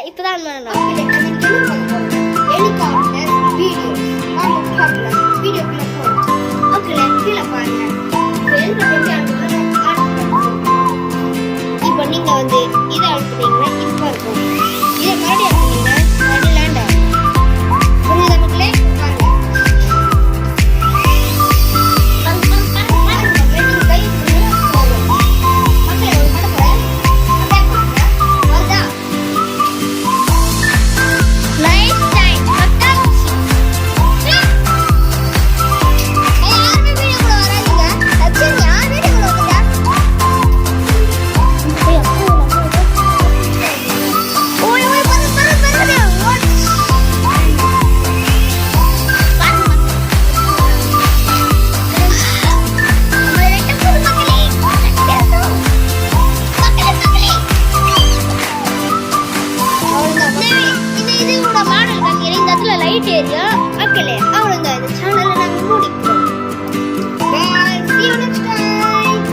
இப்பதான் ஹெலிகாப்டர் வீடியோக்குள்ள போறோம். ஓகே, கீழே பாருங்க. இப்போ நீங்க வந்து இதை அழுத்துறீங்கன்னா இப்போ இருக்கும். இதை மறுபடியும் அழுத்துறீங்கன்னா மறுபடியும் லேண்ட் ஆகும். புரியுது மக்களே? லைட் ஏரியா மக்களே.